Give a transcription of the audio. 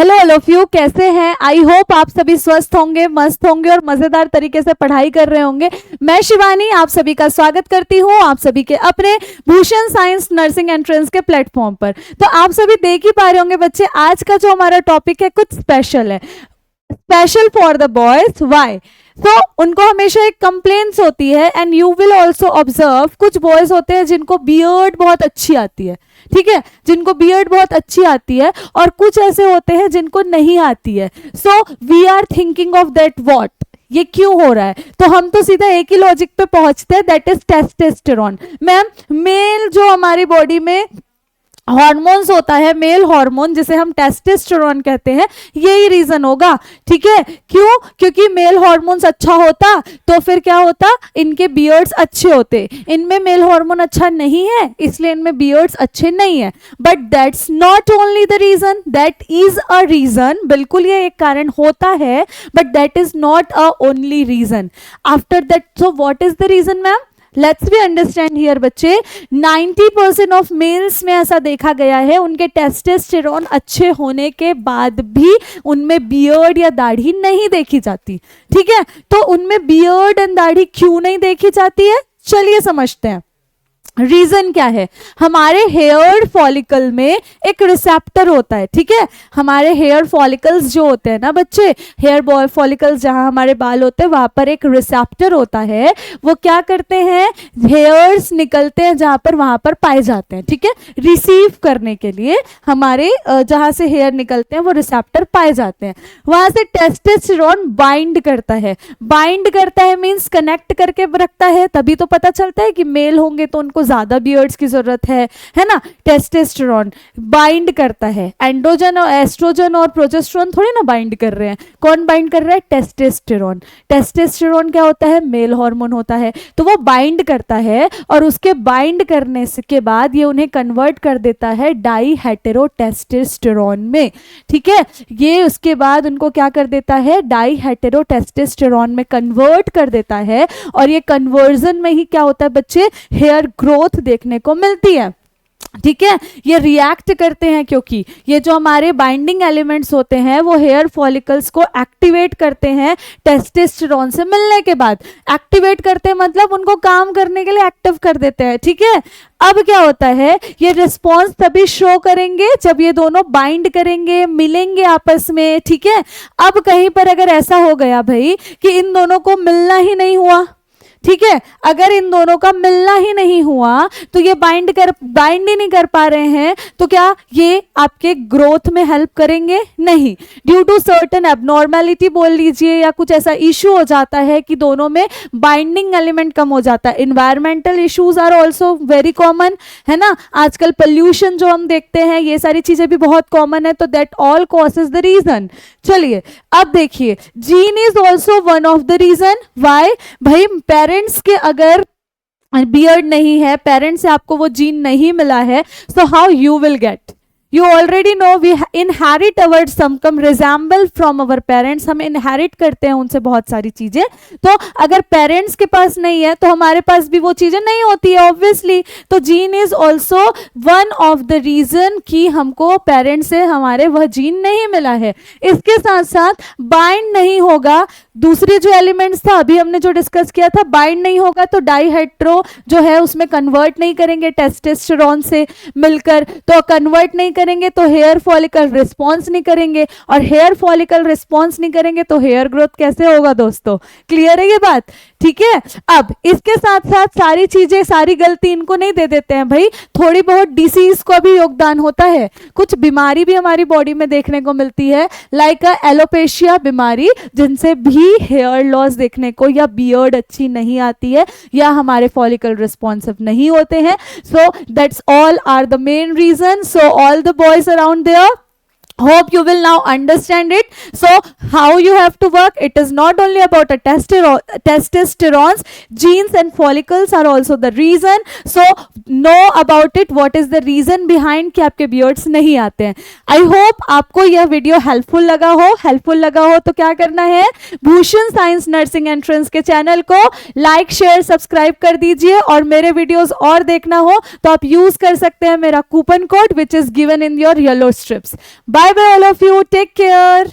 Hello all of you, कैसे हैं? I hope आप सभी स्वस्थ होंगे, मस्त होंगे और मजेदार तरीके से पढ़ाई कर रहे होंगे। मैं शिवानी आप सभी का स्वागत करती हूँ आप सभी के अपने भूषण साइंस नर्सिंग एंट्रेंस के प्लेटफॉर्म पर। तो आप सभी देख ही पा रहे होंगे बच्चे, आज का जो हमारा टॉपिक है कुछ स्पेशल है, special for the boys. Why? तो उनको हमेशा एक कंप्लेंट्स होती है and you will also observe, कुछ बॉयज होते हैं जिनको बियर्ड बहुत अच्छी आती है, ठीक है, जिनको बियर्ड बहुत अच्छी आती है, और कुछ ऐसे होते हैं जिनको नहीं आती है। So we are thinking of that what, ये क्यों हो रहा है? तो हम तो सीधा एक ही लॉजिक पे पहुंचते हैं, that is testosterone. Ma'am, male जो हमारी बॉडी में हार्मोन्स होता है, मेल हार्मोन जिसे हम टेस्टोस्टेरोन कहते हैं, यही रीजन होगा, ठीक है। क्यों? क्योंकि मेल हार्मोन्स अच्छा होता तो फिर क्या होता, इनके बियर्ड्स अच्छे होते। इनमें मेल हार्मोन अच्छा नहीं है इसलिए इनमें बियर्ड्स अच्छे नहीं है। But that's not only the reason, that is a reason, बिल्कुल ये एक कारण होता है, but that is not a only reason. After that, so what is the reason ma'am? Let's be understand here बच्चे। 90% ऑफ मेल्स में ऐसा देखा गया है, उनके टेस्टोस्टेरोन अच्छे होने के बाद भी उनमें बियर्ड या दाढ़ी नहीं देखी जाती, ठीक है। तो उनमें बियर्ड एंड दाढ़ी क्यों नहीं देखी जाती है, चलिए समझते हैं। रीजन क्या है? हमारे हेयर फॉलिकल में एक रिसेप्टर होता है, ठीक है। हमारे हेयर फॉलिकल्स जो होते हैं ना बच्चे, हेयर बॉय फॉलिकल्स जहां हमारे बाल होते हैं वहां पर एक रिसेप्टर होता है। वो क्या करते हैं, हेयर्स निकलते हैं जहां पर, वहां पर पाए जाते हैं, ठीक है। रिसीव करने के लिए हमारे जहां से हेयर निकलते हैं वो रिसेप्टर पाए जाते हैं, वहां से टेस्टोस्टेरोन बाइंड करता है। बाइंड करता है मीन्स कनेक्ट करके रखता है, तभी तो पता चलता है कि मेल होंगे तो उनको ज्यादा बियर्ड्स की जरूरत है ना। टेस्टोस्टेरोन बाइंड करता है, एंड्रोजन और एस्ट्रोजन और प्रोजेस्टेरोन थोड़ी ना बाइंड कर रहे हैं, कौन बाइंड कर रहा है? टेस्टोस्टेरोन। टेस्टोस्टेरोन क्या होता है? मेल हार्मोन होता है, तो वो बाइंड करता है और उसके बाइंड करने के बाद ये उन्हें कन्वर्ट कर देता है डाई हेटेरोटेस्टोस्टेरोन में, ठीक है। ये उसके बाद उनको क्या कर देता है, डाई हेटेरोटेस्टोस्टेरोन में कन्वर्ट कर देता है, और ये कन्वर्जन में ही क्या होता है बच्चे, हेयर ग्रोथ देखने को मिलती है, ठीक है। ये रिएक्ट करते हैं क्योंकि ये जो हमारे बाइंडिंग एलिमेंट्स होते हैं वो हेयर फॉलिकल्स को एक्टिवेट करते हैं टेस्टोस्टेरोन से मिलने के बाद। एक्टिवेट करते हैं मतलब उनको काम करने के लिए एक्टिव कर देते हैं, ठीक है। अब क्या होता है, ये रिस्पॉन्स तभी शो करेंगे जब ये दोनों बाइंड करेंगे, मिलेंगे आपस में, ठीक है। अब कहीं पर अगर ऐसा हो गया भाई कि इन दोनों को मिलना ही नहीं हुआ, ठीक है, अगर इन दोनों का मिलना ही नहीं हुआ तो ये बाइंड ही नहीं कर पा रहे हैं, तो क्या ये आपके ग्रोथ में हेल्प करेंगे? नहीं। ड्यू टू सर्टेन एबनॉर्मेलिटी बोल लीजिए, या कुछ ऐसा इशू हो जाता है कि दोनों में बाइंडिंग एलिमेंट कम हो जाता है। Environmental issues are also very common, है ना। आजकल पोल्यूशन जो हम देखते हैं ये सारी चीजें भी बहुत कॉमन है, तो that all causes the reason. चलिए अब देखिए, gene is also one of the reason. Why? भाई पेरेंट्स के अगर बियर्ड नहीं है, पेरेंट्स से आपको वो जीन नहीं मिला है, so how you will get? You already know we inherit our some resemble from our parents, हम inherit करते हैं उनसे बहुत सारी चीजें। तो अगर पेरेंट्स के पास नहीं है तो हमारे पास भी वो चीजें नहीं होती है ऑब्वियसली। तो gene is also one of the reason कि हमको पेरेंट्स से हमारे वह जीन नहीं मिला है। इसके साथ साथ बाइंड नहीं होगा, दूसरे जो एलिमेंट्स था अभी हमने जो डिस्कस किया था, बाइंड नहीं होगा तो डाईहेड्रो जो है उसमें कन्वर्ट नहीं करेंगे टेस्टोस्टेरोन से मिलकर, तो कन्वर्ट नहीं करेंगे तो हेयर फॉलिकल रिस्पॉन्स नहीं करेंगे, और हेयर फॉलिकल रिस्पॉन्स नहीं करेंगे तो हेयर ग्रोथ कैसे होगा दोस्तों? क्लियर है ये बात, ठीक है। अब इसके साथ साथ सारी चीजें, सारी गलती इनको नहीं दे देते हैं भाई, थोड़ी बहुत डिसीज का भी योगदान होता है, कुछ बीमारी भी हमारी बॉडी में देखने को मिलती है, लाइक एलोपेशिया बीमारी, जिनसे भी हेयर लॉस देखने को, या बियर्ड अच्छी नहीं आती है, या हमारे फॉलिकल रिस्पॉन्सिव नहीं होते हैं। So that's all are the main reason. So all the boys around there, hope you will now understand it. So how you have to work, it is not only about a testosterone, genes and follicles are also the reason. So know about it, what is the reason behind कि आपके beards नहीं आते हैं। I hope आपको यह video helpful लगा हो तो क्या करना है, भूषण साइंस नर्सिंग एंट्रेंस के चैनल को लाइक शेयर सब्सक्राइब कर दीजिए, और मेरे वीडियोस और देखना हो तो आप यूज कर सकते हैं मेरा coupon code which is given in your yellow strips. Bye bye all of you, take care.